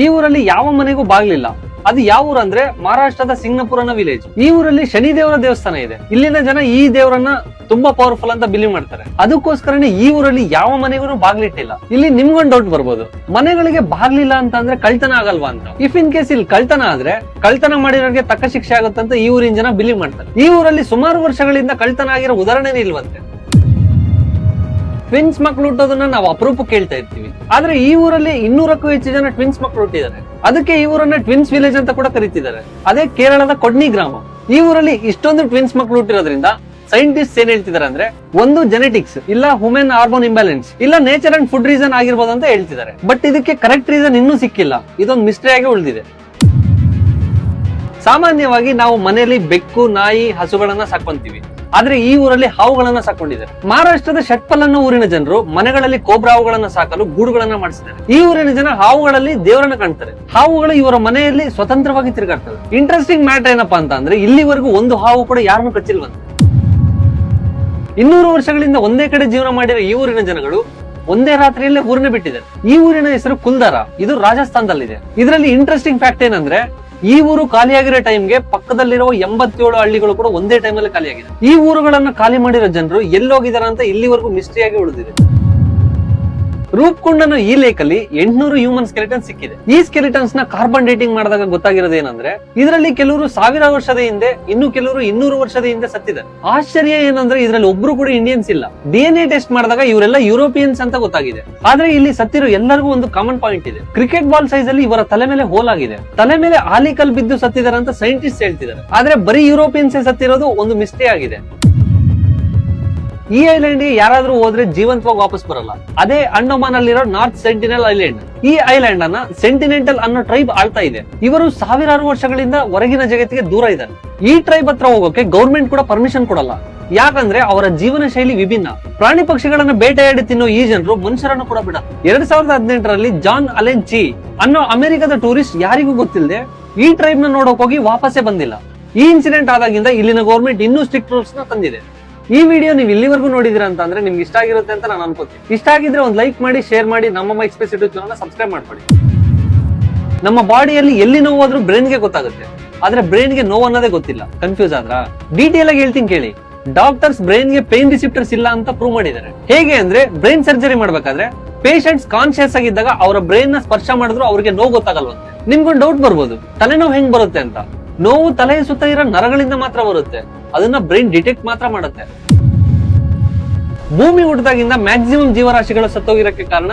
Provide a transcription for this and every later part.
ಈ ಊರಲ್ಲಿ ಯಾವ ಮನೆಗೂ ಬಾಗ್ಲಿಲ್ಲ. ಅದು ಯಾವ ಊರು ಅಂದ್ರೆ ಮಹಾರಾಷ್ಟ್ರದ ಸಿಂಗ್ನಪುರ ಅನ್ನೋ ವಿಲೇಜ್. ಈ ಊರಲ್ಲಿ ಶನಿ ದೇವರ ದೇವಸ್ಥಾನ ಇದೆ. ಇಲ್ಲಿನ ಜನ ಈ ದೇವರನ್ನ ತುಂಬಾ ಪವರ್ಫುಲ್ ಅಂತ ಬಿಲೀವ್ ಮಾಡ್ತಾರೆ. ಅದಕ್ಕೋಸ್ಕರನೇ ಈ ಊರಲ್ಲಿ ಯಾವ ಮನೆಗೂ ಬಾಗ್ಲಿಟ್ಟಿಲ್ಲ. ಇಲ್ಲಿ ನಿಮ್ಗೊಂದು ಡೌಟ್ ಬರ್ಬೋದು, ಮನೆಗಳಿಗೆ ಬಾಗ್ಲಿಲ್ಲ ಅಂತ ಅಂದ್ರೆ ಕಳ್ತನ ಆಗಲ್ವಾ ಅಂತ. ಇಫ್ ಇನ್ ಕೇಸ್ ಇಲ್ಲಿ ಕಳ್ತನ ಆದ್ರೆ ಕಳ್ತನ ಮಾಡಿರೋರಿಗೆ ತಕ್ಕ ಶಿಕ್ಷೆ ಆಗುತ್ತಂತ ಈ ಊರಿನ ಜನ ಬಿಲೀವ್ ಮಾಡ್ತಾರೆ. ಈ ಊರಲ್ಲಿ ಸುಮಾರು ವರ್ಷಗಳಿಂದ ಕಳ್ತನ ಆಗಿರೋ ಉದಾಹರಣೆ ಇಲ್ವಂತೆ. ಟ್ವಿನ್ಸ್ ಮಕ್ಳು ಹುಟ್ಟೋದನ್ನ ನಾವು ಅಪರೂಪ ಕೇಳ್ತಾ ಇರ್ತೀವಿ, ಆದ್ರೆ ಈ ಊರಲ್ಲಿ 200ಕ್ಕೂ ಹೆಚ್ಚು ಜನ ಟ್ವಿನ್ಸ್ ಮಕ್ಳು ಹುಟ್ಟಿದ್ದಾರೆ. ಅದಕ್ಕೆ ಈ ಊರನ್ನ ಟ್ವಿನ್ಸ್ ವಿಲೇಜ್ ಅಂತ ಕೂಡ ಕರೀತಿದ್ದಾರೆ. ಅದೇ ಕೇರಳದ ಕೊಡ್ನಿ ಗ್ರಾಮ. ಈ ಊರಲ್ಲಿ ಇಷ್ಟೊಂದು ಟ್ವಿನ್ಸ್ ಮಕ್ಳು ಹುಟ್ಟಿರೋದ್ರಿಂದ ಸೈಂಟಿಸ್ಟ್ ಏನ್ ಹೇಳ್ತಿದ್ದಾರೆ ಅಂದ್ರೆ, ಒಂದು ಜೆನೆಟಿಕ್ಸ್, ಇಲ್ಲ ಹ್ಯೂಮನ್ ಹಾರ್ಮೋನ್ ಇಂಬ್ಯಾಲೆನ್ಸ್, ಇಲ್ಲ ನೇಚರ್ ಅಂಡ್ ಫುಡ್ ರೀಸನ್ ಆಗಿರ್ಬೋದು ಅಂತ ಹೇಳ್ತಿದ್ದಾರೆ. ಬಟ್ ಇದಕ್ಕೆ ಕರೆಕ್ಟ್ ರೀಸನ್ ಇನ್ನೂ ಸಿಕ್ಕಿಲ್ಲ. ಇದೊಂದು ಮಿಸ್ಟರಿ ಆಗಿ ಉಳಿದಿದೆ. ಸಾಮಾನ್ಯವಾಗಿ ನಾವು ಮನೆಯಲ್ಲಿ ಬೆಕ್ಕು, ನಾಯಿ, ಹಸುಗಳನ್ನ ಸಾಕೊಂತೀವಿ. ಆದ್ರೆ ಈ ಊರಲ್ಲಿ ಹಾವುಗಳನ್ನ ಸಾಕೊಂಡಿದ್ದಾರೆ. ಮಹಾರಾಷ್ಟ್ರದ ಷಟ್ಪಲ್ ಅನ್ನೋ ಊರಿನ ಜನರು ಮನೆಗಳಲ್ಲಿ ಕೋಬ್ರಾ ಹಾವುಗಳನ್ನ ಸಾಕಲು ಗೂಡುಗಳನ್ನ ಮಾಡಿಸಿದ್ದಾರೆ. ಈ ಊರಿನ ಜನ ಹಾವುಗಳಲ್ಲಿ ದೇವರನ್ನ ಕಾಣ್ತಾರೆ. ಹಾವುಗಳು ಇವರ ಮನೆಯಲ್ಲಿ ಸ್ವತಂತ್ರವಾಗಿ ತಿರುಗಾಡ್ತವೆ. ಇಂಟ್ರೆಸ್ಟಿಂಗ್ ಮ್ಯಾಟರ್ ಏನಪ್ಪಾ ಅಂತ ಅಂದ್ರೆ, ಇಲ್ಲಿವರೆಗೂ ಒಂದು ಹಾವು ಕೂಡ ಯಾರನ್ನು ಕಚ್ಚಿಲ್ವಂತೆ. 200 ವರ್ಷಗಳಿಂದ ಒಂದೇ ಕಡೆ ಜೀವನ ಮಾಡಿರೋ ಈ ಊರಿನ ಜನಗಳು ಒಂದೇ ರಾತ್ರಿಯಲ್ಲೇ ಊರನ್ನ ಬಿಟ್ಟಿದ್ದಾರೆ. ಈ ಊರಿನ ಹೆಸರು ಕುಲ್ದಾರ. ಇದು ರಾಜಸ್ಥಾನದಲ್ಲಿದೆ. ಇದರಲ್ಲಿ ಇಂಟ್ರೆಸ್ಟಿಂಗ್ ಫ್ಯಾಕ್ಟ್ ಏನಂದ್ರೆ, ಈ ಊರು ಖಾಲಿಯಾಗಿರೋ ಟೈಮ್ಗೆ ಪಕ್ಕದಲ್ಲಿರುವ 87 ಹಳ್ಳಿಗಳು ಕೂಡ ಒಂದೇ ಟೈಮಲ್ಲಿ ಖಾಲಿಯಾಗಿದೆ. ಈ ಊರುಗಳನ್ನ ಖಾಲಿ ಮಾಡಿರೋ ಜನರು ಎಲ್ಲೋಗಿದಾರ ಅಂತ ಇಲ್ಲಿವರೆಗೂ ಮಿಸ್ಟ್ರಿಯಾಗಿ ಉಳಿದಿದೆ. ರೂಪ್ಕುಂಡ್ ಅನ್ನೋ ಈ ಲೇಕ್ ಅಲ್ಲಿ 800 ಹ್ಯೂಮನ್ ಸ್ಕೆಲಿಟನ್ ಸಿಕ್ಕಿದೆ. ಈ ಸ್ಕೆಲಿಟನ್ಸ್ ನ ಕಾರ್ಬನ್ ಡೇಟಿಂಗ್ ಮಾಡಿದಾಗ ಗೊತ್ತಾಗಿರೋದು ಏನಂದ್ರೆ, ಇದರಲ್ಲಿ ಕೆಲವರು 1000 ವರ್ಷದ ಹಿಂದೆ, ಇನ್ನು ಕೆಲವರು 200 ವರ್ಷದ ಹಿಂದೆ ಸತ್ತಿದ್ದಾರೆ. ಆಶ್ಚರ್ಯ ಏನಂದ್ರೆ, ಇದರಲ್ಲಿ ಒಬ್ರು ಕೂಡ ಇಂಡಿಯನ್ಸ್ ಇಲ್ಲ. DNA ಟೆಸ್ಟ್ ಮಾಡಿದಾಗ ಇವರೆಲ್ಲ ಯುರೋಪಿಯನ್ಸ್ ಅಂತ ಗೊತ್ತಾಗಿದೆ. ಆದ್ರೆ ಇಲ್ಲಿ ಸತ್ತಿರೋ ಎಲ್ಲರಿಗೂ ಒಂದು ಕಾಮನ್ ಪಾಯಿಂಟ್ ಇದೆ. ಕ್ರಿಕೆಟ್ ಬಾಲ್ ಸೈಜ್ ಅಲ್ಲಿ ಇವರ ತಲೆ ಮೇಲೆ ಹೋಲ್ ಆಗಿದೆ. ತಲೆ ಮೇಲೆ ಆಲಿಕಲ್ ಬಿದ್ದು ಸತ್ತಿದ್ದಾರೆ ಅಂತ ಸೈಂಟಿಸ್ಟ್ ಹೇಳ್ತಿದ್ದಾರೆ. ಆದ್ರೆ ಬರೀ ಯುರೋಪಿಯನ್ಸ್ ಸತ್ತಿರೋದು ಒಂದು ಮಿಸ್ಟೇಕ್ ಆಗಿದೆ. ಈ ಐಲ್ಯಾಂಡ್ ಗೆ ಯಾರಾದ್ರೂ ಹೋದ್ರೆ ಜೀವಂತವಾಗಿ ವಾಪಸ್ ಬರಲ್ಲ. ಅದೇ ಅಂಡಮಾನ್ ಅಲ್ಲಿರೋ ನಾರ್ತ್ ಸೆಂಟಿನೆಲ್ ಐಲ್ಯಾಂಡ್. ಈ ಐಲ್ಯಾಂಡ್ ಅನ್ನ ಸೆಂಟಿನೆಂಟಲ್ ಅನ್ನೋ ಟ್ರೈಬ್ ಆಳ್ತಾ ಇದೆ. ಇವರು 1000 ವರ್ಷಗಳಿಂದ ಹೊರಗಿನ ಜಗತ್ತಿಗೆ ದೂರ ಇದ್ದಾರೆ. ಈ ಟ್ರೈಬ್ ಹತ್ರ ಹೋಗೋಕೆ ಗೌರ್ಮೆಂಟ್ ಕೂಡ ಪರ್ಮಿಷನ್ ಕೊಡಲ್ಲ. ಯಾಕಂದ್ರೆ ಅವರ ಜೀವನ ಶೈಲಿ ವಿಭಿನ್ನ. ಪ್ರಾಣಿ ಪಕ್ಷಿಗಳನ್ನ ಬೇಟೆಯಾಡಿ ತಿನ್ನೋ ಈ ಜನರು ಮನುಷ್ಯರನ್ನು ಕೂಡ ಬಿಡ. 2018ರಲ್ಲಿ ಜಾನ್ ಅಲೆನ್ ಚಿ ಅನ್ನೋ ಅಮೆರಿಕದ ಟೂರಿಸ್ಟ್ ಯಾರಿಗೂ ಗೊತ್ತಿಲ್ಲದೆ ಈ ಟ್ರೈಬ್ ನ ನೋಡೋಕ್ ಹೋಗಿ ವಾಪಸ್ಸೇ ಬಂದಿಲ್ಲ. ಈ ಇನ್ಸಿಡೆಂಟ್ ಆದಾಗಿಂದ ಇಲ್ಲಿನ ಗೌರ್ಮೆಂಟ್ ಇನ್ನೂ ಸ್ಟ್ರಿಕ್ಟ್ ರೂಲ್ಸ್ ನ ತಂದಿದೆ. ಈ ವಿಡಿಯೋ ನೀವು ಇಲ್ಲಿವರೆಗೂ ನೋಡಿದಿರ ಅಂತ ಅಂದ್ರೆ ನಿಮ್ಗೆ ಇಷ್ಟ ಆಗಿರುತ್ತೆ ಅಂತ ನಾನು ಅನ್ಕೋತೀನಿ. ಇಷ್ಟ ಆಗಿದ್ರೆ ಒಂದು ಲೈಕ್ ಮಾಡಿ, ಶೇರ್ ಮಾಡಿ, ನಮ್ಮ mic space YouTube channel subscribe ಮಾಡ್ಕೊಳ್ಳಿ. ನಮ್ಮ ಬಾಡಿಯಲ್ಲಿ ಎಲ್ಲಿ ನೋವಾದ್ರೂ ಬ್ರೈನ್ಗೆ ಗೊತ್ತಾಗುತ್ತೆ, ಆದ್ರೆ ಬ್ರೈನ್ಗೆ ನೋವು ಅನ್ನೋದೇ ಗೊತ್ತಿಲ್ಲ. ಕನ್ಫ್ಯೂಸ್ ಆದ್ರ ಡೀಟೇಲ್ ಆಗಿ ಹೇಳ್ತೀನಿ ಕೇಳಿ. ಡಾಕ್ಟರ್ಸ್ ಬ್ರೈನ್ಗೆ ಪೇನ್ ರಿಸಿಪ್ಟರ್ಸ್ ಇಲ್ಲ ಅಂತ ಪ್ರೂವ್ ಮಾಡಿದ್ದಾರೆ. ಹೇಗೆ ಅಂದ್ರೆ, ಬ್ರೈನ್ ಸರ್ಜರಿ ಮಾಡ್ಬೇಕಾದ್ರೆ ಪೇಷಂಟ್ಸ್ ಕಾನ್ಶಿಯಸ್ ಆಗಿದ್ದಾಗ ಅವರ ಬ್ರೈನ್ ನ ಸ್ಪರ್ಶ ಮಾಡಿದ್ರು ಅವ್ರಿಗೆ ನೋವು ಗೊತ್ತಾಗಲ್ವಂತೆ. ನಿಮ್ಗೊಂದು ಡೌಟ್ ಬರ್ಬೋದು, ತಲೆನೋವು ಹೆಂಗ್ ಬರುತ್ತೆ ಅಂತ. ನೋವು ತಲೆಯ ಸುತ್ತ ಇರೋ ನರಗಳಿಂದ ಮಾತ್ರ ಬರುತ್ತೆ. ಅದನ್ನ ಬ್ರೈನ್ ಡಿಟೆಕ್ಟ್ ಮಾತ್ರ ಮಾಡುತ್ತೆ. ಭೂಮಿ ಹುಟ್ಟಿದಾಗಿಂದ ಮ್ಯಾಕ್ಸಿಮಮ್ ಜೀವರಾಶಿಗಳು ಸತ್ತೋಗಿರಕ್ಕೆ ಕಾರಣ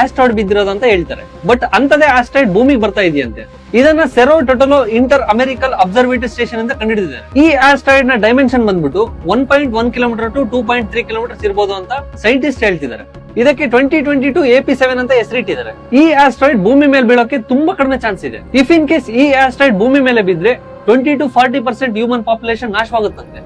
ಆಸ್ಟ್ರಾಯ್ಡ್ ಬಿದ್ದಿರೋದು ಅಂತ ಹೇಳ್ತಾರೆ. ಬಟ್ ಅಂತದೇ ಆಸ್ಟ್ರಾಯ್ಡ್ ಭೂಮಿಗೆ ಬರ್ತಾ ಇದೆಯಂತೆ. ಇದನ್ನ ಸೆರೋ ಟೊಟೊಲೊ ಇಂಟರ್ ಅಮೆರಿಕಲ್ ಅಬ್ಸರ್ವೇಟರಿ ಸ್ಟೇಷನ್ ಅಂತ ಕಂಡುಹಿಡಿದಿದ್ದಾರೆ. ಈ ಆಸ್ಟ್ರಾಯ್ಡ್ ನ ಡೈಮೆನ್ಷನ್ ಬಂದ್ಬಿಟ್ಟು 1.1 ಕಿಲೋಮೀಟರ್ ಟು 2.3 ಕಿಲೋಮೀಟರ್ ಇರಬಹುದು ಅಂತ ಸೈಂಟಿಸ್ಟ್ ಹೇಳ್ತಿದ್ದಾರೆ. ಇದಕ್ಕೆ 2022 AP7 ಅಂತ ಹೆಸರಿಟ್ಟಿದ್ದಾರೆ. ಈ ಆಸ್ಟ್ರಾಯ್ಡ್ ಭೂಮಿ ಮೇಲೆ ಬೀಳೋಕೆ ತುಂಬಾ ಕಡಿಮೆ ಚಾನ್ಸ್ ಇದೆ. ಇಫ್ ಇನ್ ಕೇಸ್ ಈ ಆಸ್ಟ್ರಾಯ್ಡ್ ಭೂಮಿ ಮೇಲೆ ಬಿದ್ರೆ 20 to 40% ಹ್ಯೂಮನ್ ಪಾಪ್ಯುಲೇಷನ್ ನಾಶವಾಗುತ್ತಂತೆ.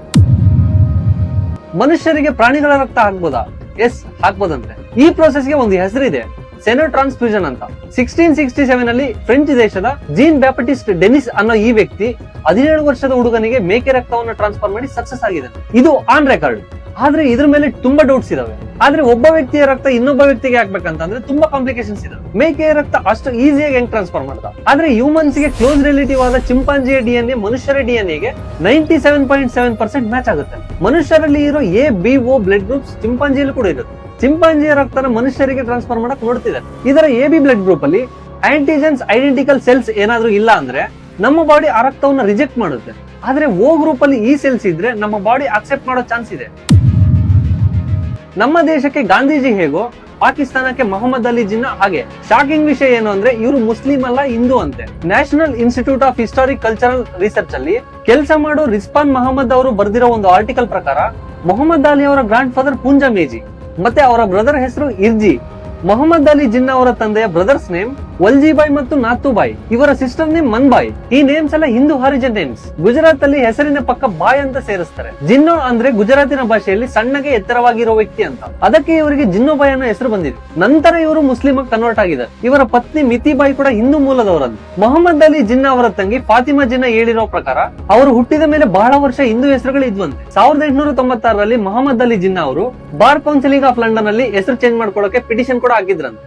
ಮನುಷ್ಯರಿಗೆ ಪ್ರಾಣಿಗಳ ರಕ್ತ ಹಾಕ್ಬೋದಾ? ಎಸ್, ಹಾಕ್ಬೋದಂತೆ. ಈ ಪ್ರೋಸೆಸ್ ಗೆ ಒಂದು ಹೆಸರಿದೆ, ಸೆನೋ ಟ್ರಾನ್ಸ್ಫ್ಯೂಷನ್ ಅಂತ. 1667 ಅಲ್ಲಿ ಫ್ರೆಂಚ್ ದೇಶದ ಜೀನ್ ಬ್ಯಾಪ್ಟಿಸ್ಟ್ ಡೆನಿಸ್ ಅನ್ನೋ ಈ ವ್ಯಕ್ತಿ 17 ವರ್ಷದ ಹುಡುಗನಿಗೆ ಮೇಕೆ ರಕ್ತವನ್ನು ಟ್ರಾನ್ಸ್ಫರ್ ಮಾಡಿ ಸಕ್ಸಸ್ ಆಗಿದೆ. ಇದು ಆನ್ ರೆಕಾರ್ಡ್. ಆದ್ರೆ ಇದ್ರ ಮೇಲೆ ತುಂಬಾ ಡೌಟ್ಸ್ ಇದಾವೆ. ಆದ್ರೆ ಒಬ್ಬ ವ್ಯಕ್ತಿಯ ರಕ್ತ ಇನ್ನೊಬ್ಬ ವ್ಯಕ್ತಿಗೆ ಹಾಕ್ಬೇಕಂತಂದ್ರೆ ತುಂಬಾ ಕಾಂಪ್ಲಿಕೇಶನ್ಸ್ ಇದಾವೆ. ಮೇಕೆಯ ರಕ್ತ ಅಷ್ಟು ಈಸಿಯಾಗಿ ಹೆಂಗ್ ಟ್ರಾನ್ಸ್ಫರ್ ಮಾಡ್ದ? ಆದ್ರೆ ಹ್ಯೂಮನ್ಸ್ ಗೆ ಕ್ಲೋಸ್ ರಿಲೇಟಿವ್ ಆದ ಚಿಂಪಾಂಜಿಯ DNA ಮನುಷ್ಯರ DNA ಗೆ 97.7% ಮ್ಯಾಚ್ ಆಗುತ್ತೆ. ಮನುಷ್ಯರಲ್ಲಿ ಇರೋ A-B-O ಬ್ಲಡ್ ಗ್ರೂಪ್ಸ್ ಚಿಂಪಾಂಜಿಯಲ್ಲಿ ಕೂಡ ಇರುತ್ತೆ. ಚಿಂಪಾಂಜಿಯ ರಕ್ತನ ಮನುಷ್ಯರಿಗೆ ಟ್ರಾನ್ಸ್ಫರ್ ಮಾಡಕ್ ನೋಡ್ತಿದ್ದಾರೆ. ಇದರ AB ಬ್ಲಡ್ ಗ್ರೂಪ್ ಅಲ್ಲಿ ಆಂಟಿಜೆನ್ಸ್ ಐಡೆಂಟಿಕಲ್ ಸೆಲ್ಸ್ ಏನಾದ್ರೂ ಇಲ್ಲ ಅಂದ್ರೆ ನಮ್ಮ ಬಾಡಿ ಆ ರಕ್ತವನ್ನ ರಿಜೆಕ್ಟ್ ಮಾಡುತ್ತೆ. ಆದ್ರೆ O ಗ್ರೂಪ್ ಅಲ್ಲಿ ಈ ಸೆಲ್ಸ್ ಇದ್ರೆ ನಮ್ಮ ಬಾಡಿ ಅಕ್ಸೆಪ್ಟ್ ಮಾಡೋ ಚಾನ್ಸ್ ಇದೆ. ನಮ್ಮ ದೇಶಕ್ಕೆ ಗಾಂಧೀಜಿ ಹೇಗೋ ಪಾಕಿಸ್ತಾನಕ್ಕೆ ಮೊಹಮ್ಮದ್ ಅಲಿ ಜಿನ್ನಾ ಹಾಗೆ. ಶಾಕಿಂಗ್ ವಿಷಯ ಏನು ಅಂದ್ರೆ, ಇವರು ಮುಸ್ಲಿಂ ಅಲ್ಲ, ಹಿಂದೂ ಅಂತೆ. National institute of historic cultural research ಅಲ್ಲಿ ಕೆಲಸ ಮಾಡೋ ರಿಸ್ಪಾನ್ ಮಹಮ್ಮದ್ ಅವರು ಬರೆದಿರೋ ಒಂದು ಆರ್ಟಿಕಲ್ ಪ್ರಕಾರ ಮೊಹಮ್ಮದ್ ಅಲಿ ಅವರ ಗ್ರಾಂಡ್ ಫಾದರ್ ಪುಂಜಾ ಮೇಜಿ ಮತ್ತೆ ಅವರ ಬ್ರದರ್ ಹೆಸರು ಇರ್ಜಿ. ಮೊಹಮ್ಮದ್ ಅಲಿ ಜಿನ್ನಾ ಅವರ ತಂದೆಯ ಬ್ರದರ್ಸ್ ನೇಮ್ ವಲ್ಜಿಬಾಯ್ ಮತ್ತು ನಾತುಬಾಯ್. ಇವರ ಸಿಸ್ಟರ್ ನೇಮ್ ಮನ್ಬಾಯ್. ಈ ನೇಮ್ಸ್ ಎಲ್ಲ ಹಿಂದೂ ಹಾರಿಜನ್ ನೇಮ್ಸ್. ಗುಜರಾತ್ ಅಲ್ಲಿ ಹೆಸರಿನ ಪಕ್ಕ ಬಾಯ್ ಅಂತ ಸೇರಿಸ್ತಾರೆ. ಜಿನ್ನೋ ಅಂದ್ರೆ ಗುಜರಾತಿನ ಭಾಷೆಯಲ್ಲಿ ಸಣ್ಣಗೆ ಎತ್ತರವಾಗಿರೋ ವ್ಯಕ್ತಿ ಅಂತ. ಅದಕ್ಕೆ ಇವರಿಗೆ ಜಿನ್ನೋಬಾಯ್ ಅನ್ನೋ ಹೆಸರು ಬಂದಿದೆ. ನಂತರ ಇವರು ಮುಸ್ಲಿಂ ಕನ್ವರ್ಟ್ ಆಗಿದ್ದಾರೆ. ಇವರ ಪತ್ನಿ ಮಿತಿಬಾಯ್ ಕೂಡ ಹಿಂದೂ ಮೂಲದವರದ್ದು. ಮೊಹಮ್ಮದ್ ಅಲಿ ಜಿನ್ನಾ ಅವರ ತಂಗಿ ಫಾತಿಮಾ ಜಿನ್ನಾ ಹೇಳಿರೋ ಪ್ರಕಾರ ಅವರು ಹುಟ್ಟಿದ ಮೇಲೆ ಬಹಳ ವರ್ಷ ಹಿಂದೂ ಹೆಸರುಗಳು ಇದ್ವಂತೆ. 1896ರಲ್ಲಿ ಮೊಹಮ್ಮದ್ ಅಲಿ ಜಿನ್ನಾ ಅವರು ಬಾರ್ ಕೌನ್ಸಿಲಿಂಗ್ ಆಫ್ ಲಂಡನ್ ಅಲ್ಲಿ ಹೆಸರು ಚೇಂಜ್ ಮಾಡ್ಕೊಳ್ಳೋಕೆ ಪಿಟಿಷನ್ ಕೂಡ ಹಾಕಿದ್ರಂತೆ.